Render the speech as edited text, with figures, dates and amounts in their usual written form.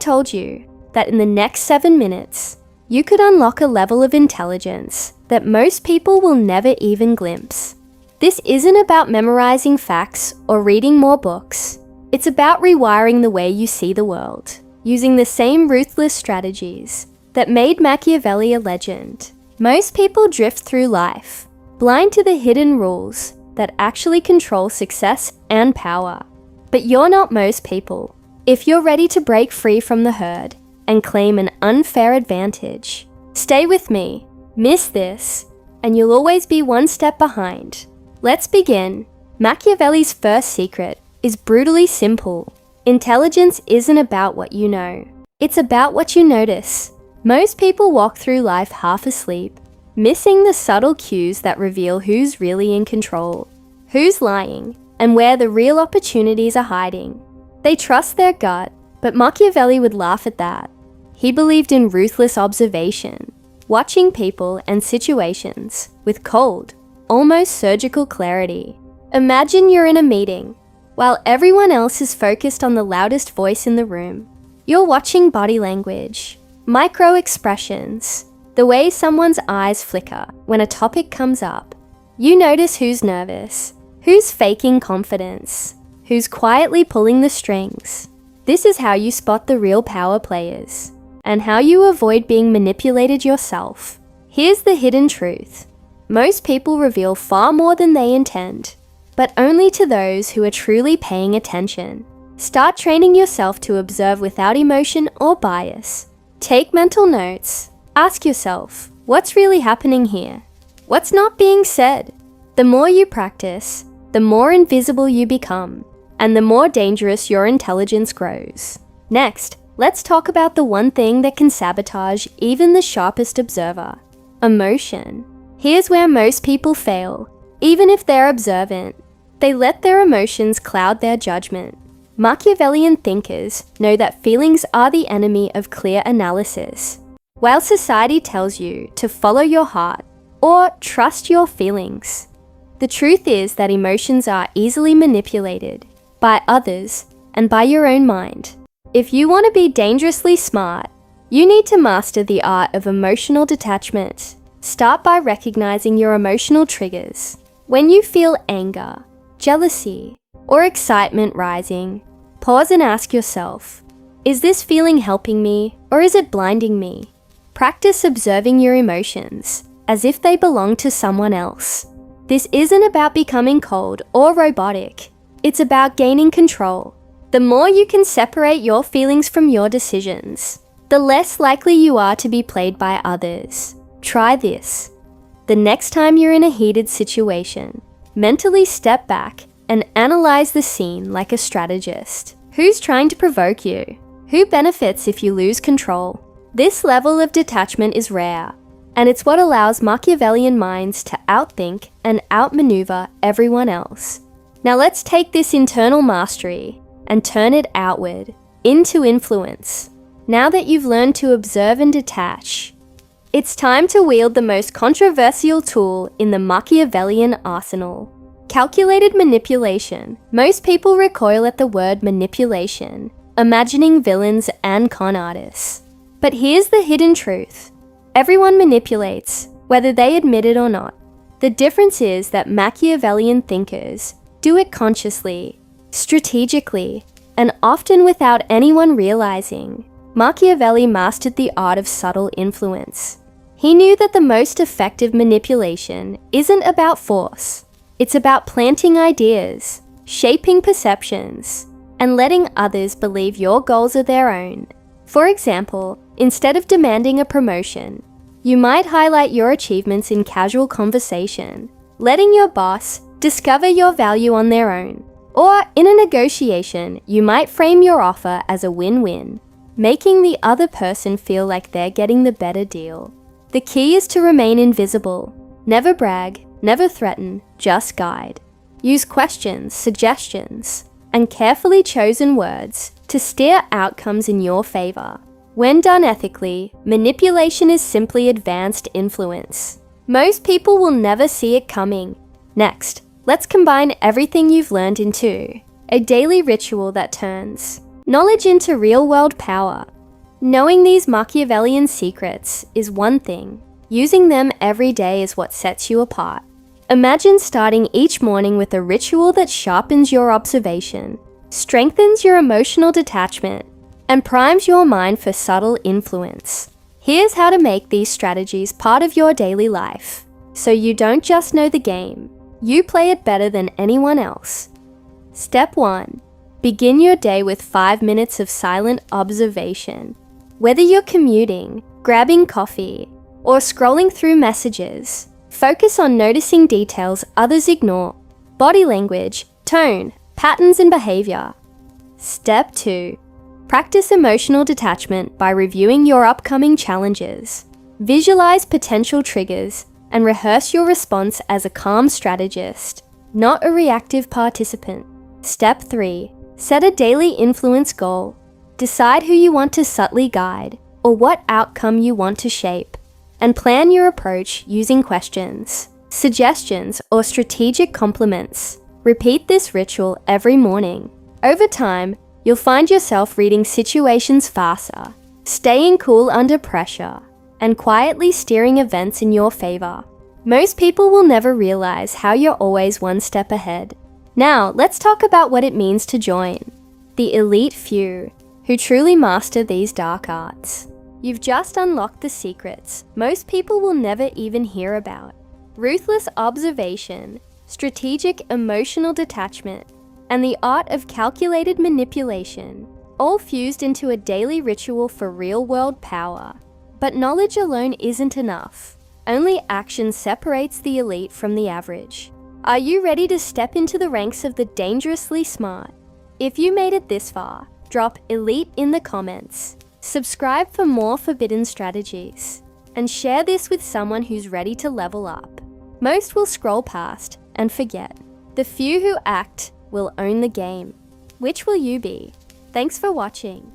told you that in the next 7 minutes, you could unlock a level of intelligence that most people will never even glimpse? This isn't about memorizing facts or reading more books. It's about rewiring the way you see the world, using the same ruthless strategies that made Machiavelli a legend. Most people drift through life, blind to the hidden rules that actually control success and power. But you're not most people. If you're ready to break free from the herd and claim an unfair advantage, stay with me, miss this, and you'll always be one step behind. Let's begin. Machiavelli's first secret is brutally simple. Intelligence isn't about what you know. It's about what you notice. Most people walk through life half asleep, missing the subtle cues that reveal who's really in control, who's lying, and where the real opportunities are hiding. They trust their gut, but Machiavelli would laugh at that. He believed in ruthless observation, watching people and situations with cold, almost surgical clarity. Imagine you're in a meeting. While everyone else is focused on the loudest voice in the room, you're watching body language, micro expressions, the way someone's eyes flicker when a topic comes up. You notice who's nervous, who's faking confidence, who's quietly pulling the strings. This is how you spot the real power players, and how you avoid being manipulated yourself. Here's the hidden truth. Most people reveal far more than they intend, but only to those who are truly paying attention. Start training yourself to observe without emotion or bias. Take mental notes. Ask yourself, what's really happening here? What's not being said? The more you practice, the more invisible you become, and the more dangerous your intelligence grows. Next, let's talk about the one thing that can sabotage even the sharpest observer: emotion. Here's where most people fail. Even if they're observant, they let their emotions cloud their judgment. Machiavellian thinkers know that feelings are the enemy of clear analysis. While society tells you to follow your heart or trust your feelings, the truth is that emotions are easily manipulated by others and by your own mind. If you want to be dangerously smart, you need to master the art of emotional detachment. Start by recognizing your emotional triggers. When you feel anger, jealousy, or excitement rising, pause and ask yourself, is this feeling helping me or is it blinding me? Practice observing your emotions as if they belong to someone else. This isn't about becoming cold or robotic. It's about gaining control. The more you can separate your feelings from your decisions, the less likely you are to be played by others. Try this. The next time you're in a heated situation, mentally step back and analyze the scene like a strategist. Who's trying to provoke you? Who benefits if you lose control? This level of detachment is rare, and it's what allows Machiavellian minds to outthink and outmaneuver everyone else. Now let's take this internal mastery and turn it outward, into influence. Now that you've learned to observe and detach, it's time to wield the most controversial tool in the Machiavellian arsenal: calculated manipulation. Most people recoil at the word manipulation, imagining villains and con artists. But here's the hidden truth. Everyone manipulates, whether they admit it or not. The difference is that Machiavellian thinkers do it consciously, strategically, and often without anyone realizing. Machiavelli mastered the art of subtle influence. He knew that the most effective manipulation isn't about force. It's about planting ideas, shaping perceptions, and letting others believe your goals are their own. For example, instead of demanding a promotion, you might highlight your achievements in casual conversation, letting your boss discover your value on their own. Or in a negotiation, you might frame your offer as a win-win, making the other person feel like they're getting the better deal. The key is to remain invisible. Never brag, never threaten, just guide. Use questions, suggestions, and carefully chosen words to steer outcomes in your favor. When done ethically, manipulation is simply advanced influence. Most people will never see it coming. Next, let's combine everything you've learned into a daily ritual that turns knowledge into real-world power. Knowing these Machiavellian secrets is one thing. Using them every day is what sets you apart. Imagine starting each morning with a ritual that sharpens your observation, strengthens your emotional detachment, and primes your mind for subtle influence. Here's how to make these strategies part of your daily life, so you don't just know the game, you play it better than anyone else. Step 1. Begin your day with 5 minutes of silent observation. Whether you're commuting, grabbing coffee, or scrolling through messages, focus on noticing details others ignore: body language, tone, patterns, and behavior. Step 2. Practice emotional detachment by reviewing your upcoming challenges. Visualize potential triggers and rehearse your response as a calm strategist, not a reactive participant. Step 3. Set a daily influence goal. Decide who you want to subtly guide or what outcome you want to shape, and plan your approach using questions, suggestions, or strategic compliments. Repeat this ritual every morning. Over time, you'll find yourself reading situations faster, staying cool under pressure, and quietly steering events in your favor. Most people will never realize how you're always one step ahead. Now, let's talk about what it means to join the elite few who truly master these dark arts. You've just unlocked the secrets most people will never even hear about: ruthless observation, strategic emotional detachment, and the art of calculated manipulation, all fused into a daily ritual for real-world power. But knowledge alone isn't enough. Only action separates the elite from the average. Are you ready to step into the ranks of the dangerously smart? If you made it this far, drop elite in the comments. Subscribe for more forbidden strategies, and share this with someone who's ready to level up. Most will scroll past and forget. The few who act will own the game. Which will you be? Thanks for watching.